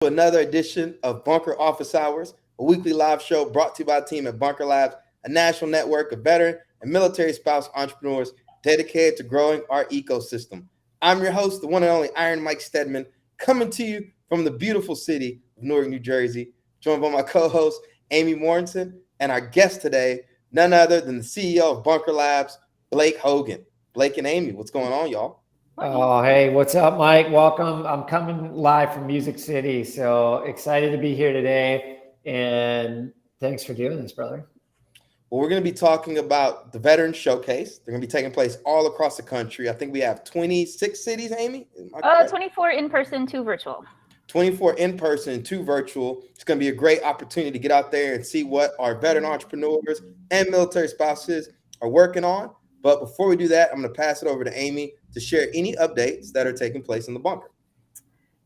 Another edition of Bunker Office Hours, a weekly live show brought to you by the team at Bunker Labs, a national network of veteran and military spouse entrepreneurs dedicated to growing our ecosystem. I'm your host, the one and only IRON Mike Steadman, coming to you from the beautiful city of Newark, New Jersey, joined by my co-host, Amy Morrison, and our guest today, none other than the CEO of Bunker Labs, Blake Hogan. Blake and Amy, what's going on, y'all? Oh, hey, what's up, Mike? Welcome. I'm coming live from Music City, so excited to be here today, and thanks for doing this, brother. Well, we're going to be talking about the Veterans Showcase. They're going to be taking place all across the country. I think we have 26 cities, Amy? 24 in person, 2 virtual. 24 in person and 2 virtual. It's going to be a great opportunity to get out there and see what our veteran entrepreneurs and military spouses are working on. But before we do that, I'm going to pass it over to Amy to share any updates that are taking place in the bunker.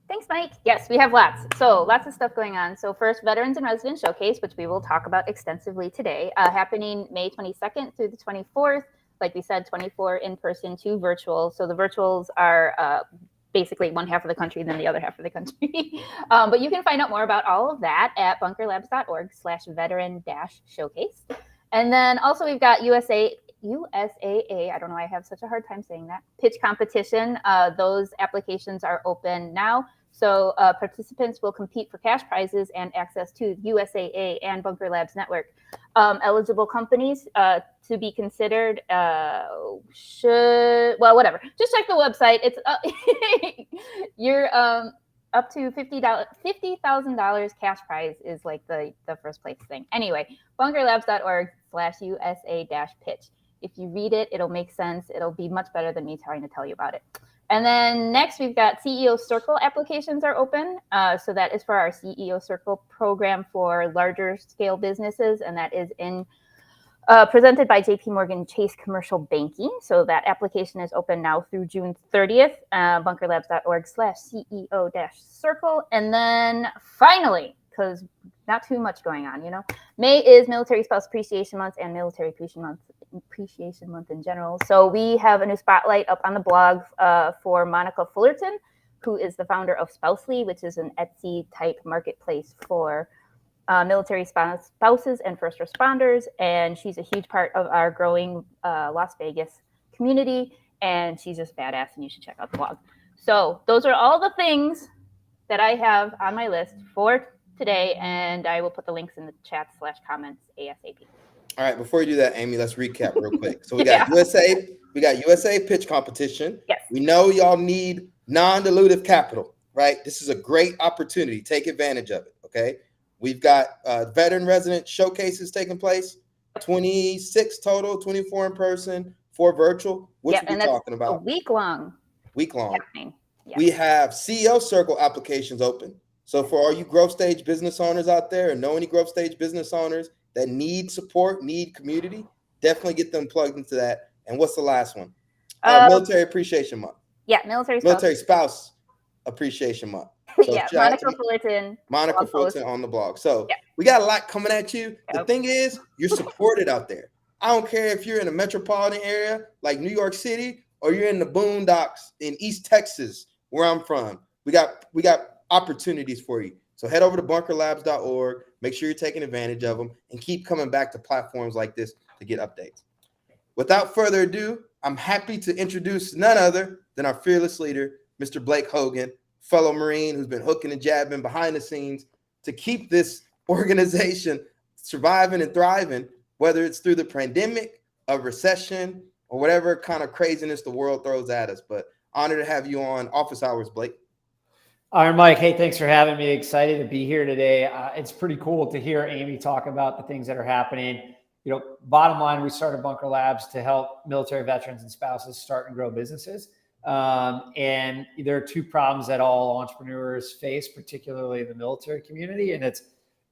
Thanks, Mike. Yes, we have lots. So lots of stuff going on. So first, Veterans and Residents Showcase, which we will talk about extensively today, happening May 22nd through the 24th. Like we said, 24 in person, 2 virtual. So the virtuals are basically one half of the country than the other half of the country. But you can find out more about all of that at bunkerlabs.org/veteran-showcase. And then also we've got USAA, I don't know why I have such a hard time saying that, pitch competition. Those applications are open now. So participants will compete for cash prizes and access to USAA and Bunker Labs Network. Eligible companies to be considered whatever. Just check the website. It's you're up to $50,000 cash prize is like the first place thing. Anyway, bunkerlabs.org/USA-pitch. If you read it, it'll make sense. It'll be much better than me trying to tell you about it. And then next, we've got CEO Circle applications are open. So that is for our CEO Circle program for larger scale businesses. And that is presented by JP Morgan Chase Commercial Banking. So that application is open now through June 30th, bunkerlabs.org/CEO-circle. And then finally, because not too much going on, May is Military Spouse Appreciation Month and Military Appreciation Month in general. So we have a new spotlight up on the blog for Monica Fullerton, who is the founder of Spousely, which is an Etsy type marketplace for military spouses and first responders. And she's a huge part of our growing Las Vegas community. And she's just badass, and you should check out the blog. So those are all the things that I have on my list for today, and I will put the links in the chat/comments ASAP. All right, before you do that, Amy, let's recap real quick. So we got USA pitch competition. Yes. We know y'all need non-dilutive capital, right? This is a great opportunity. Take advantage of it, okay? We've got veteran resident showcases taking place, 26 total, 24 in person, 4 virtual. What are we talking about? A week long. Yeah. Yeah. We have CEO Circle applications open. So for all you growth stage business owners out there and know any growth stage business owners that need support, need community, definitely get them plugged into that. And what's the last one? Military Appreciation Month. Yeah, Military Spouse Appreciation Month. So yeah, Monica Fullerton. On the blog. So we got a lot coming at you. The thing is, you're supported out there. I don't care if you're in a metropolitan area like New York City or you're in the boondocks in East Texas, where I'm from. We got opportunities for you. So head over to bunkerlabs.org. Make sure you're taking advantage of them and keep coming back to platforms like this to get updates. Without further ado, I'm happy to introduce none other than our fearless leader, Mr. Blake Hogan, fellow Marine who's been hooking and jabbing behind the scenes to keep this organization surviving and thriving, whether it's through the pandemic, a recession, or whatever kind of craziness the world throws at us. But honored to have you on Office Hours, Blake. IRON Mike, hey, thanks for having me. Excited to be here today. It's pretty cool to hear Amy talk about the things that are happening. Bottom line, we started Bunker Labs to help military veterans and spouses start and grow businesses. And there are 2 problems that all entrepreneurs face, particularly in the military community, and it's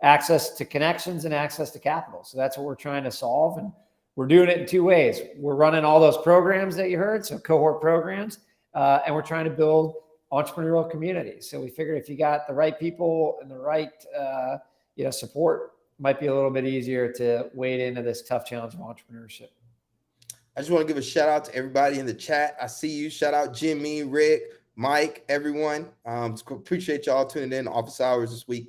access to connections and access to capital. So that's what we're trying to solve. And we're doing it in 2 ways. We're running all those programs that you heard, so cohort programs, and we're trying to build entrepreneurial communities. So we figured if you got the right people and the right, support, it might be a little bit easier to wade into this tough challenge of entrepreneurship. I just want to give a shout out to everybody in the chat. I see you. Shout out Jimmy, Rick, Mike, everyone. Appreciate y'all tuning in office hours this week.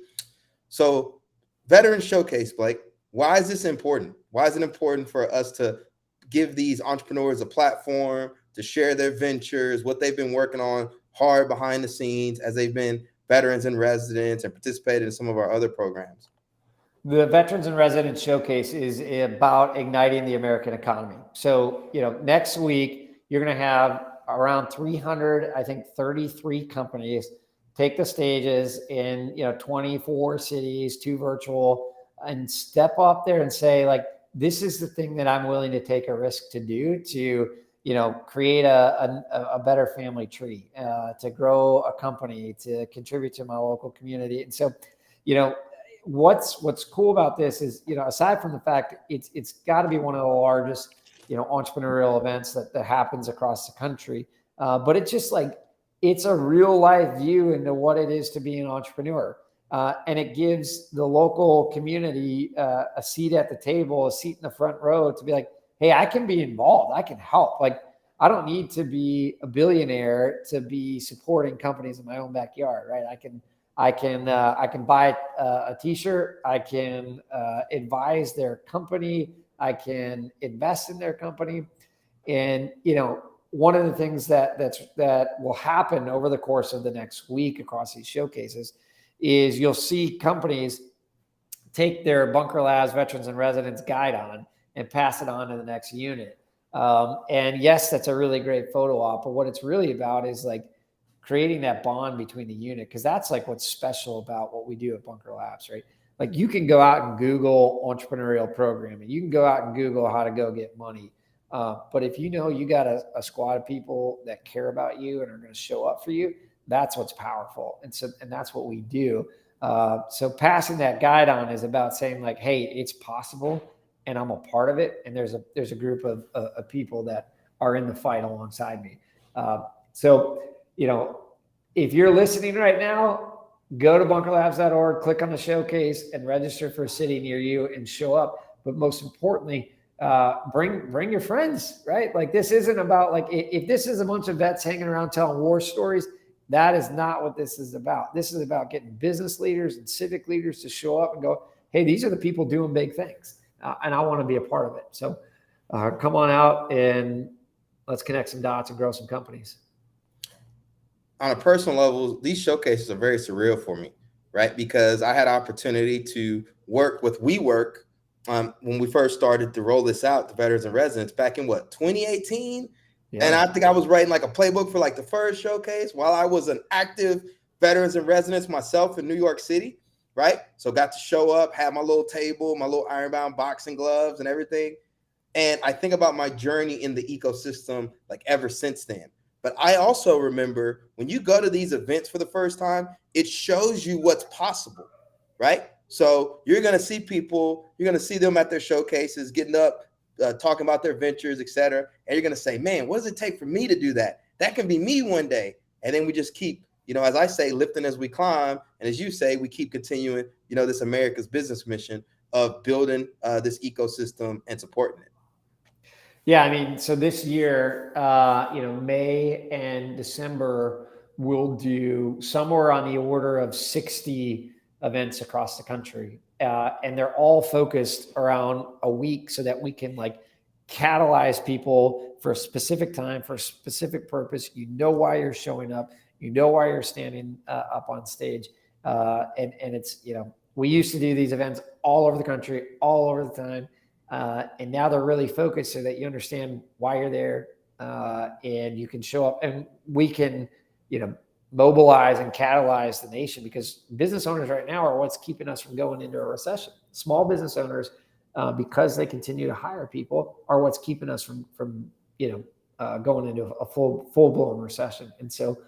So, Veteran Showcase, Blake. Why is this important? Why is it important for us to give these entrepreneurs a platform to share their ventures, what they've been working on hard behind the scenes as they've been veterans in residence and participated in some of our other programs? The Veterans in Residence Showcase is about igniting the American economy. So, next week, you're going to have around 300, I think 33 companies take the stages in, 24 cities, 2 virtual, and step up there and say, like, this is the thing that I'm willing to take a risk to do to, create a better family tree, to grow a company, to contribute to my local community. And so, what's cool about this is, aside from the fact it's got to be one of the largest, entrepreneurial events that happens across the country. But it's just like, it's a real life view into what it is to be an entrepreneur. And it gives the local community a seat at the table, a seat in the front row to be like, hey, I can be involved. I can help. Like, I don't need to be a billionaire to be supporting companies in my own backyard, right? I can buy a t-shirt. I can advise their company. I can invest in their company. And, one of the things that will happen over the course of the next week across these showcases is you'll see companies take their Bunker Labs Veterans in Residence guide on and pass it on to the next unit. And yes, that's a really great photo op, but what it's really about is like creating that bond between the unit, because that's like what's special about what we do at Bunker Labs, right? Like, you can go out and Google entrepreneurial programming. You can go out and Google how to go get money. But if you got a squad of people that care about you and are going to show up for you, that's what's powerful. And that's what we do. So passing that guide on is about saying, like, hey, it's possible and I'm a part of it. And there's a group of people that are in the fight alongside me. So, if you're listening right now, go to bunkerlabs.org, click on the showcase and register for a city near you and show up. But most importantly, bring your friends, right? Like, this isn't about, like, if this is a bunch of vets hanging around telling war stories, that is not what this is about. This is about getting business leaders and civic leaders to show up and go, hey, these are the people doing big things. And I want to be a part of it. So come on out and let's connect some dots and grow some companies. On a personal level, these showcases are very surreal for me, right? Because I had opportunity to work with WeWork when we first started to roll this out, the Veterans in Residence, back in 2018? Yeah. And I think I was writing like a playbook for like the first showcase while I was an active Veterans in Residence myself in New York City, right? So got to show up, have my little table, my little ironbound boxing gloves and everything. And I think about my journey in the ecosystem like ever since then. But I also remember when you go to these events for the first time, it shows you what's possible, right? So you're going to see people, you're going to see them at their showcases, getting up, talking about their ventures, et cetera. And you're going to say, man, what does it take for me to do that? That can be me one day. And then we just keep, as I say, lifting as we climb. And as you say, we keep continuing, this America's business mission of building this ecosystem and supporting it. Yeah, I mean, so this year, May and December, we'll do somewhere on the order of 60 events across the country. And they're all focused around a week so that we can like catalyze people for a specific time, for a specific purpose. You know why you're showing up. You know why you're standing up on stage. And it's, we used to do these events all over the country, all over the time. And now they're really focused so that you understand why you're there, and you can show up and we can, mobilize and catalyze the nation, because business owners right now are what's keeping us from going into a recession. Small business owners, because they continue to hire people, are what's keeping us from going into a full-blown recession. And so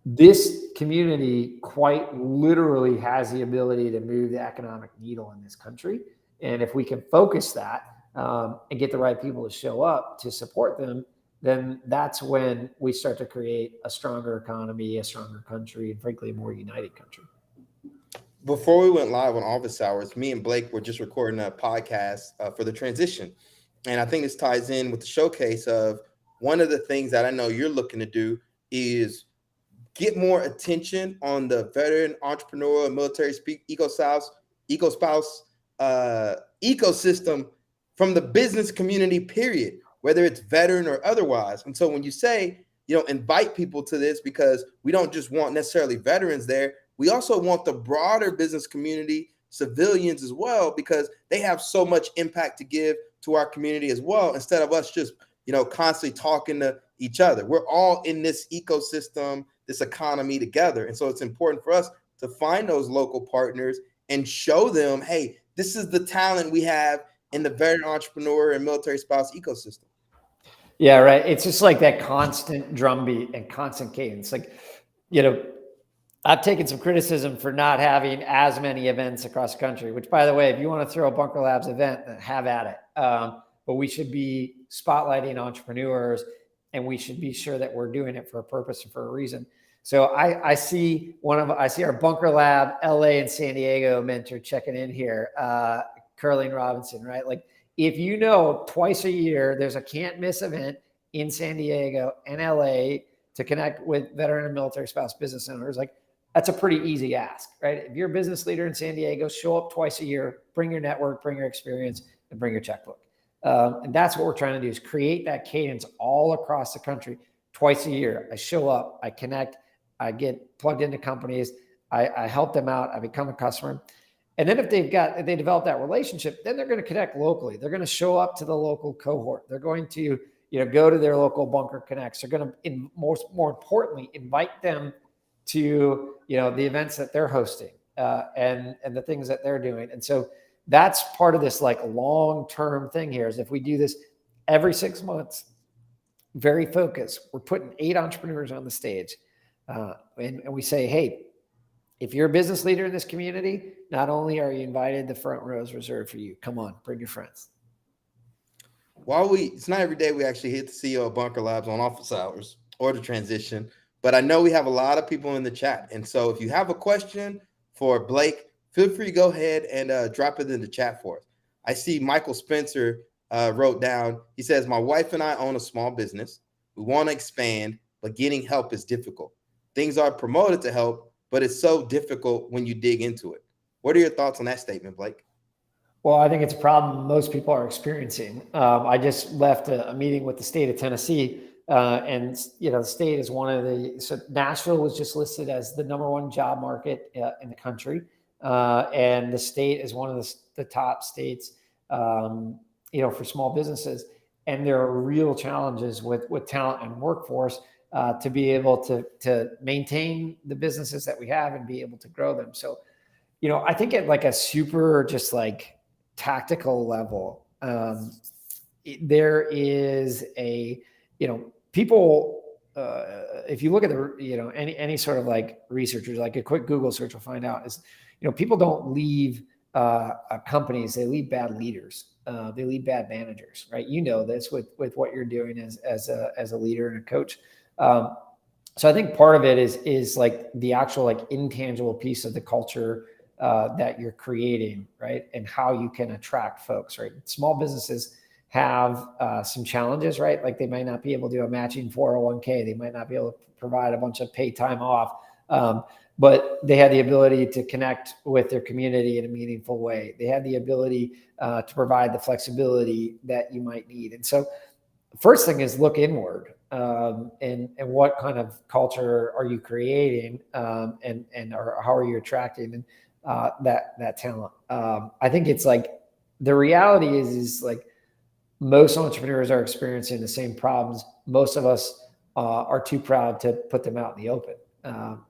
this community quite literally has the ability to move the economic needle in this country. And if we can focus that and get the right people to show up to support them, then that's when we start to create a stronger economy, a stronger country, and frankly, a more united country. Before we went live on office hours, me and Blake were just recording a podcast for the transition. And I think this ties in with the showcase of one of the things that I know you're looking to do is get more attention on the veteran entrepreneur military eco-spouse ecosystem from the business community, period, whether it's veteran or otherwise. And so when you say, invite people to this, because we don't just want necessarily veterans there, we also want the broader business community, civilians as well, because they have so much impact to give to our community as well, instead of us just, constantly talking to each other. We're all in this ecosystem, this economy together. And so it's important for us to find those local partners and show them, hey, this is the talent we have in the veteran entrepreneur and military spouse ecosystem. Yeah, right. It's just like that constant drumbeat and constant cadence. Like, I've taken some criticism for not having as many events across the country, which, by the way, if you want to throw a Bunker Labs event, then have at it. But we should be spotlighting entrepreneurs, and we should be sure that we're doing it for a purpose and for a reason. So I see our Bunker Lab LA and San Diego mentor checking in here, Curling Robinson, right? Like, if twice a year there's a can't miss event in San Diego and LA to connect with veteran and military spouse business owners, like, that's a pretty easy ask, right? If you're a business leader in San Diego, show up twice a year, bring your network, bring your experience, and bring your checkbook. And that's what we're trying to do, is create that cadence all across the country. Twice a year, I show up, I connect, I get plugged into companies, I help them out, I become a customer. And then if they develop that relationship, then they're going to connect locally. They're going to show up to the local cohort. They're going to, go to their local Bunker Connects. They're going to, more importantly, invite them to, the events that they're hosting and the things that they're doing. And so that's part of this like long-term thing here, is if we do this every 6 months, very focused, we're putting 8 entrepreneurs on the stage and we say, hey, if you're a business leader in this community, not only are you invited, the front row is reserved for you. Come on, bring your friends. It's not every day we actually hit the CEO of Bunker Labs on office hours or the transition, but I know we have a lot of people in the chat. And so if you have a question for Blake, feel free to go ahead and drop it in the chat for us. I see Michael Spencer wrote down, he says, my wife and I own a small business. We want to expand, but getting help is difficult. Things are promoted to help, but it's so difficult when you dig into it. What are your thoughts on that statement, Blake? Well, I think it's a problem most people are experiencing. I just left a meeting with the state of Tennessee, and the state is so Nashville was just listed as the #1 job market in the country, and the state is one of the top states, for small businesses. And there are real challenges with talent and workforce to be able to maintain the businesses that we have and be able to grow them. So, I think at like a super just like tactical level, there is people, if you look at the, any sort of like researchers, like a quick Google search will find out is, people don't leave companies, they leave bad leaders. They leave bad managers, right? This with what you're doing as a leader and a coach. So I think part of it is like the actual like intangible piece of the culture that you're creating, right? And how you can attract folks, right? Small businesses have some challenges, right? Like they might not be able to do a matching 401k. They might not be able to provide a bunch of paid time off, but they have the ability to connect with their community in a meaningful way. They have the ability to provide the flexibility that you might need. And so first thing is look inward, and what kind of culture are you creating, or how are you attracting that talent? I think it's like the reality is like most entrepreneurs are experiencing the same problems. Most of us are too proud to put them out in the open.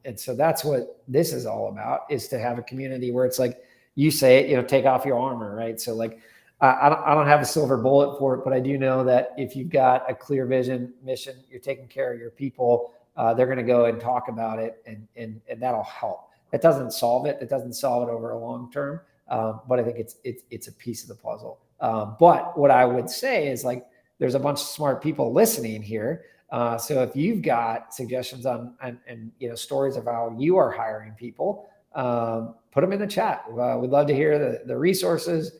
And so that's what this is all about, is to have a community where it's like you say it, take off your armor, right? So like, I don't have a silver bullet for it, but I do know that if you've got a clear vision, mission, you're taking care of your people, they're going to go and talk about it, and that'll help. That doesn't solve it. It doesn't solve it over a long term, but I think it's a piece of the puzzle. But what I would say is like, there's a bunch of smart people listening here. So if you've got suggestions on and stories of how you are hiring people, put them in the chat. We'd love to hear the resources,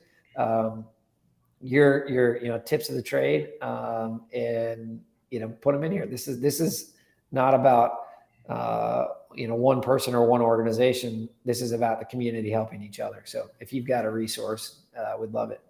your tips of the trade, and put them in here. This is not about one person or one organization. This is about the community helping each other. So if you've got a resource, we'd love it.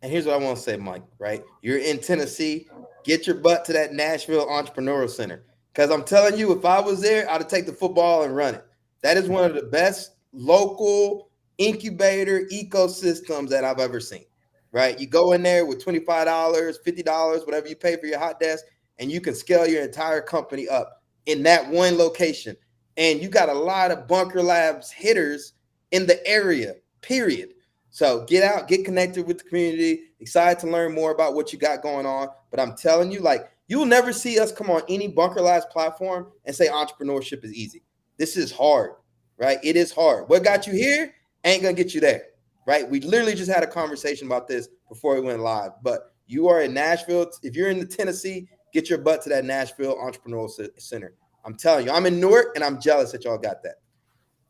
And here's what I want to say, Mike, right? You're in Tennessee, get your butt to that Nashville Entrepreneurial Center. Because I'm telling you, if I was there, I'd take the football and run it. That is one of the best local incubator ecosystems that I've ever seen, right? You go in there with $25, $50, whatever you pay for your hot desk, and you can scale your entire company up in that one location. And you got a lot of Bunker Labs hitters in the area, period. So get out, get connected with the community, excited to learn more about what you got going on. But I'm telling you, like, you'll never see us come on any Bunker Labs platform and say entrepreneurship is easy. This is hard, right? It is hard. What got you here ain't going to get you there, right? We literally just had a conversation about this before we went live. But you are in Nashville. If you're in the Tennessee, get your butt to that Nashville Entrepreneurial Center. I'm telling you, I'm in Newark, and I'm jealous that y'all got that.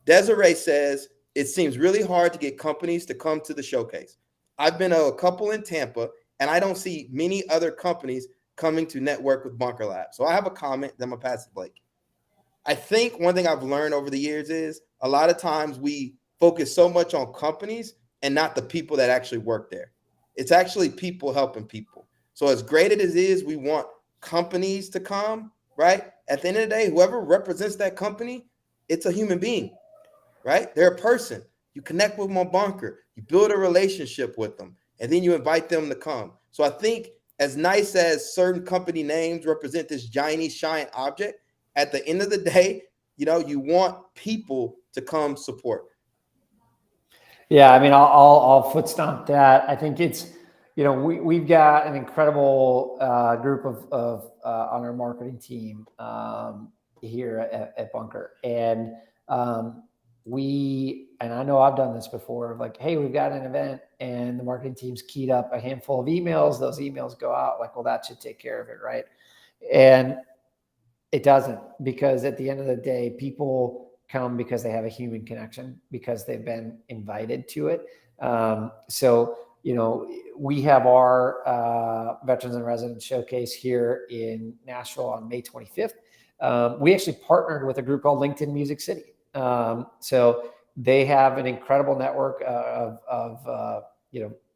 Desiree says, it seems really hard to get companies to come to the showcase. I've been to a couple in Tampa, and I don't see many other companies coming to network with Bunker Labs. So I have a comment, then I'm going to pass it to Blake. I think one thing I've learned over the years is a lot of times we focus so much on companies and not the people that actually work there. It's actually people helping people. So as great as it is, we want companies to come, right? At the end of the day, whoever represents that company, it's a human being, right? They're a person. You connect with them on Bunker. You build a relationship with them, and then you invite them to come. So I think as nice as certain company names represent this shiny, shiny object, at the end of the day, you want people to come support. Yeah, I mean, I'll foot stomp that. I think it's, we've got an incredible group of on our marketing team here at Bunker, and and I know I've done this before, like, hey, we've got an event, and the marketing team's keyed up a handful of emails. Those emails go out, like, well, that should take care of it, right? And it doesn't, because at the end of the day, people come because they have a human connection, because they've been invited to it. So, we have our Veterans and Residents Showcase here in Nashville on May 25th. We actually partnered with a group called LinkedIn Music City. So they have an incredible network of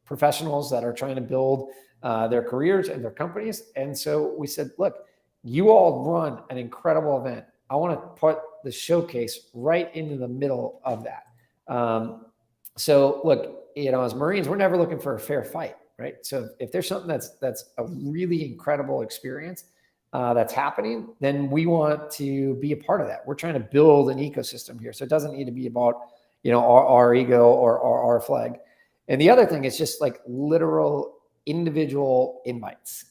professionals that are trying to build their careers and their companies. And so we said, look, you all run an incredible event. I want to put the showcase right into the middle of that. So look, as Marines, we're never looking for a fair fight, right? So if there's something that's a really incredible experience that's happening, then we want to be a part of that. We're trying to build an ecosystem here. So it doesn't need to be about, our ego or our flag. And the other thing is just like literal individual invites.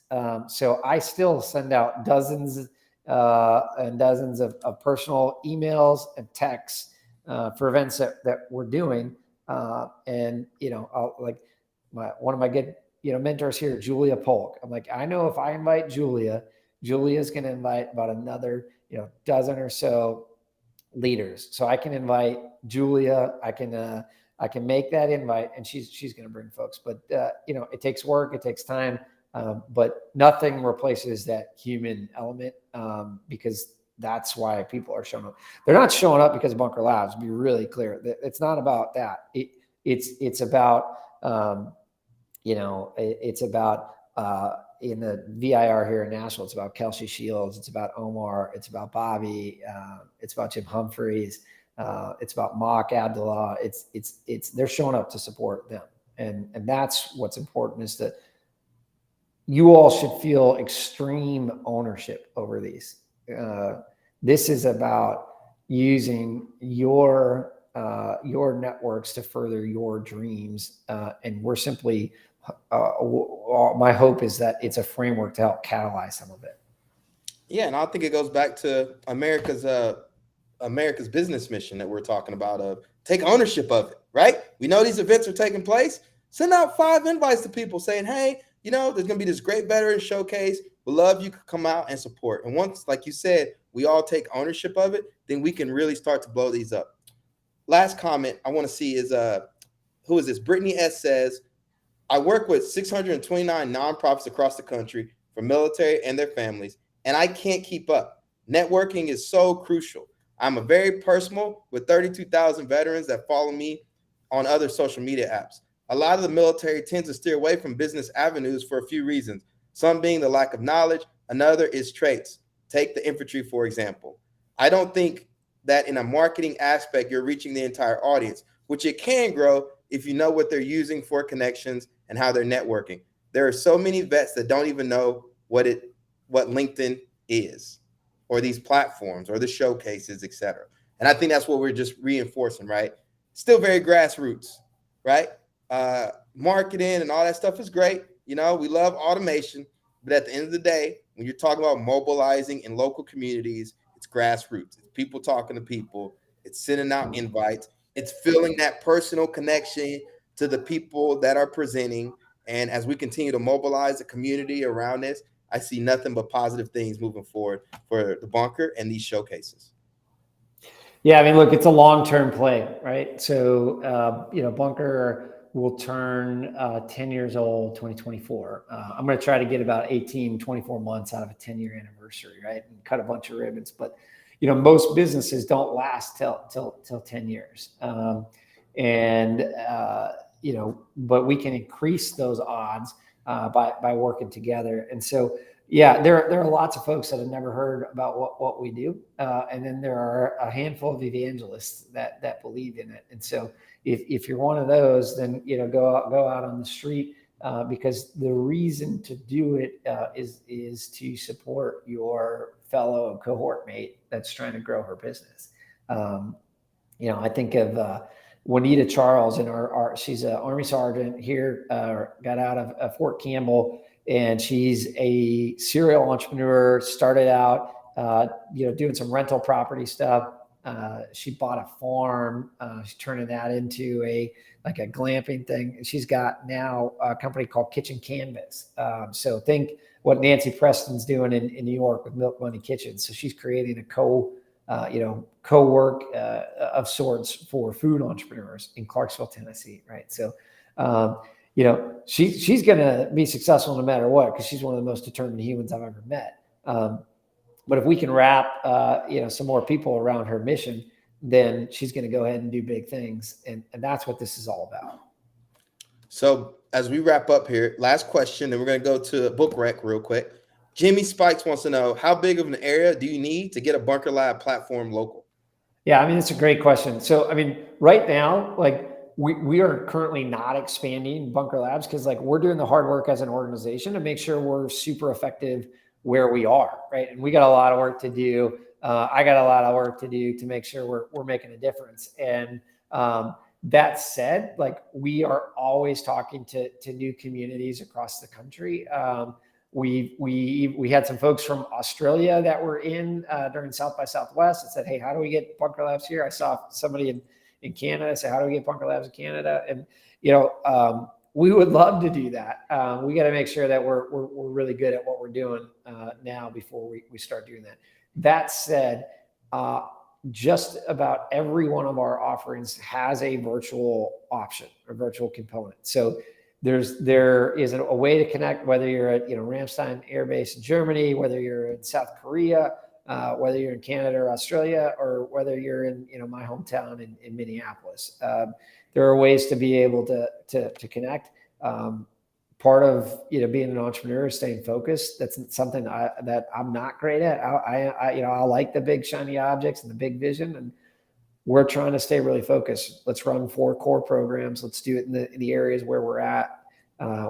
So I still send out dozens and dozens of personal emails and texts for events that we're doing. And I'll, like, one of my good mentors here, Julia Polk. I'm like, I know if I invite Julia's going to invite about another dozen or so leaders. So I can invite Julia. I can make that invite, and she's going to bring folks. But it takes work, it takes time, but nothing replaces that human element, because that's why people are showing up. They're not showing up because of Bunker Labs. To be really clear, it's not about that. It's about it's about in the ViR here in Nashville. It's about Kelsey Shields. It's about Omar. It's about Bobby. It's about Jim Humphreys. It's about Mock Abdullah. It's they're showing up to support them, and that's what's important, is that you all should feel extreme ownership over these. This is about using your networks to further your dreams, and we're simply. My hope is that it's a framework to help catalyze some of it. Yeah, and I think it goes back to America's business mission that we're talking about, of take ownership of it, right? We know these events are taking place. Send out 5 invites to people saying, hey, there's going to be this great veteran showcase. We'd love you to come out and support. And once, like you said, we all take ownership of it, then we can really start to blow these up. Last comment I want to see is, who is this? Brittany S. says, I work with 629 nonprofits across the country for military and their families, and I can't keep up. Networking is so crucial. I'm a very personal with 32,000 veterans that follow me on other social media apps. A lot of the military tends to steer away from business avenues for a few reasons, some being the lack of knowledge, another is traits. Take the infantry, for example. I don't think that in a marketing aspect, you're reaching the entire audience, which it can grow if you know what they're using for connections and how they're networking. There are so many vets that don't even know what LinkedIn is, or these platforms, or the showcases, etc. And I think that's what we're just reinforcing, right? Still very grassroots, right? Marketing and all that stuff is great. You know, we love automation, but at the end of the day, when you're talking about mobilizing in local communities, it's grassroots. It's people talking to people. It's sending out invites. It's feeling that personal connection to the people that are presenting. And as we continue to mobilize the community around this, I see nothing but positive things moving forward for the bunker and these showcases. Yeah, I mean, look, it's a long-term play, right? So, bunker will turn 10 years old, 2024. I'm going to try to get about 18, 24 months out of a 10-year anniversary, right? And cut a bunch of ribbons. But, most businesses don't last till 10 years. But we can increase those odds by working together. And so, yeah, there are lots of folks that have never heard about what we do. And then there are a handful of evangelists that believe in it. And so if you're one of those, then, go out on the street because the reason to do it is to support your fellow cohort mate that's trying to grow her business. I think of Juanita Charles, and she's an Army sergeant here, got out of Fort Campbell, and she's a serial entrepreneur. Started out, doing some rental property stuff. She bought a farm. She's turning that into a glamping thing. She's got now a company called Kitchen Canvas. So think what Nancy Preston's doing in New York with Milk Money Kitchen. So she's creating a co-work of sorts for food entrepreneurs in Clarksville, Tennessee, right? So, she's going to be successful no matter what, because she's one of the most determined humans I've ever met. But if we can wrap, some more people around her mission, then she's going to go ahead and do big things. And that's what this is all about. So as we wrap up here, last question, and we're going to go to book rec real quick. Jimmy Spikes wants to know, how big of an area do you need to get a Bunker Lab platform local? Yeah, I mean, it's a great question. So, I mean, right now, we are currently not expanding Bunker Labs because we're doing the hard work as an organization to make sure we're super effective where we are, right? And we got a lot of work to do. I got a lot of work to do to make sure we're making a difference. And that said, we are always talking to new communities across the country. We had some folks from Australia that were in during South by Southwest and said, hey, how do we get Bunker Labs here? I saw somebody in Canada say, how do we get Bunker Labs in Canada? And, we would love to do that. We got to make sure that we're really good at what we're doing now before we start doing that. That said, just about every one of our offerings has a virtual option or virtual component. So there is a way to connect, whether you're at Ramstein Air Base in Germany, whether you're in South Korea, whether you're in Canada or Australia, or whether you're in my hometown in Minneapolis. There are ways to be able to connect. Part of being an entrepreneur is staying focused. That's something that I'm not great at. I like the big shiny objects and the big vision, and we're trying to stay really focused. Let's run 4 core programs. Let's do it in the areas where we're at.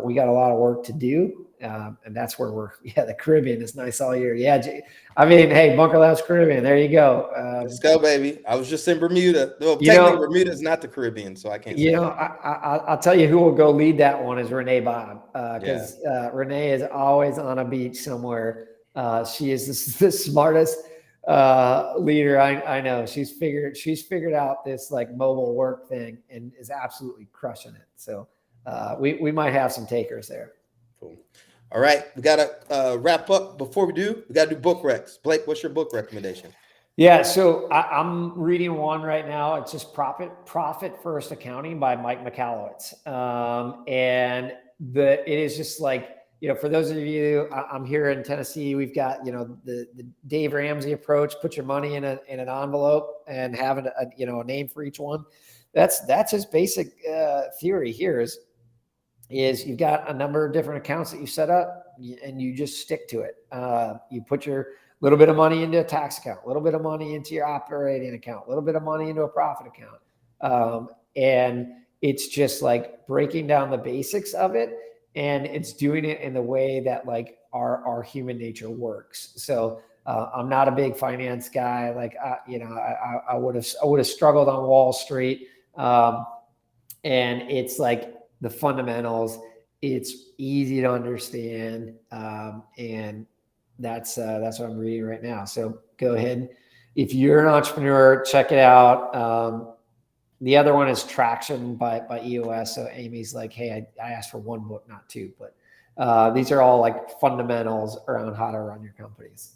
We got a lot of work to do. And that's where the Caribbean is nice all year. Yeah. I mean, hey, Bunker Labs Caribbean, there you go. Let's go, baby. I was just in Bermuda. Well, technically Bermuda is not the Caribbean, so I can't say I'll tell you who will go lead that one is Renee Bob. Because Renee is always on a beach somewhere. She is the smartest leader I know. She's figured out this mobile work thing and is absolutely crushing it. So we might have some takers there. Cool. All right, we gotta wrap up. Before we do, we gotta do book recs. Blake, what's your book recommendation? Yeah, so I'm reading one right now. It's just Profit First Accounting by Mike Michalowicz, and it is just for those of you, I'm here in Tennessee, we've got, the Dave Ramsey approach, put your money in an envelope and having a name for each one. That's his basic theory here is you've got a number of different accounts that you set up and you just stick to it. You put your little bit of money into a tax account, a little bit of money into your operating account, a little bit of money into a profit account. And it's just like breaking down the basics of it. And it's doing it in the way that like our human nature works. So I'm not a big finance guy. Like, I would have struggled on Wall Street. And it's like the fundamentals. It's easy to understand. And that's what I'm reading right now. So go ahead. If you're an entrepreneur, check it out. The other one is Traction by EOS. So Amy's like, hey, I asked for one book, not two, but these are all like fundamentals around how to run your companies.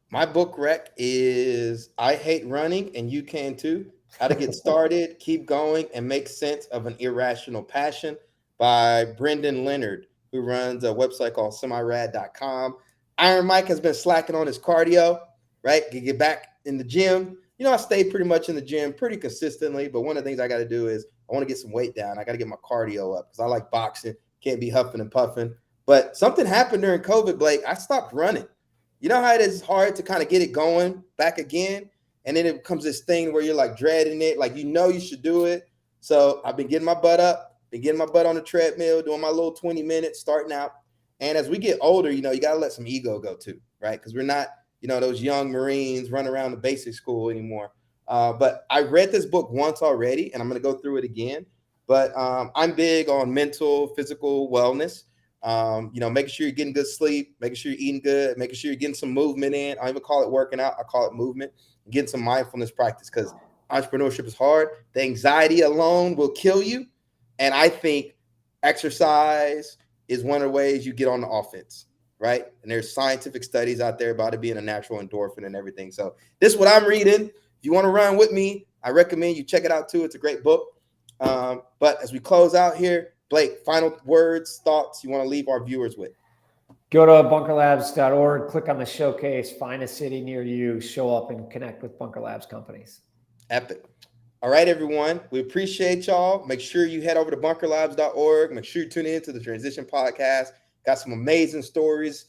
My book rec is I Hate Running and You Can Too. How to Get Started, Keep Going, and Make Sense of an Irrational Passion by Brendan Leonard, who runs a website called semirad.com. Iron Mike has been slacking on his cardio, right? To get back in the gym. I stay pretty much in the gym pretty consistently, but one of the things I got to do is I want to get some weight down. I got to get my cardio up because I like boxing. Can't be huffing and puffing. But something happened during COVID, Blake. I stopped running. You know how it is hard to kind of get it going back again? And then it becomes this thing where you're like dreading it. Like, you should do it. So I've been getting my butt up, been getting my butt on the treadmill, doing my little 20 minutes, starting out. And as we get older, you got to let some ego go too, right? Because we're not, those young Marines run around the basic school anymore. But I read this book once already, and I'm going to go through it again. But I'm big on mental, physical wellness. Making sure you're getting good sleep, making sure you're eating good, making sure you're getting some movement in. I don't even call it working out. I call it movement. Getting some mindfulness practice because entrepreneurship is hard. The anxiety alone will kill you. And I think exercise is one of the ways you get on the offense. Right. And there's scientific studies out there about it being a natural endorphin and everything. So this is what I'm reading. If you want to run with me, I recommend you check it out too. It's a great book. But as we close out here, Blake, final words, thoughts you want to leave our viewers with? Go to bunkerlabs.org, click on the showcase, find a city near you, show up and connect with Bunker Labs companies. Epic. All right, everyone. We appreciate y'all. Make sure you head over to bunkerlabs.org. Make sure you tune in to the Transition Podcast. Got some amazing stories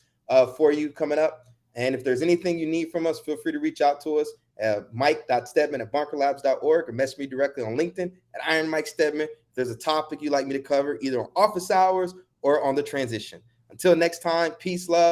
for you coming up. And if there's anything you need from us, feel free to reach out to us at mike.steadman@bunkerlabs.org or message me directly on LinkedIn at Iron Mike Steadman. If there's a topic you'd like me to cover, either on office hours or on the transition. Until next time, peace, love.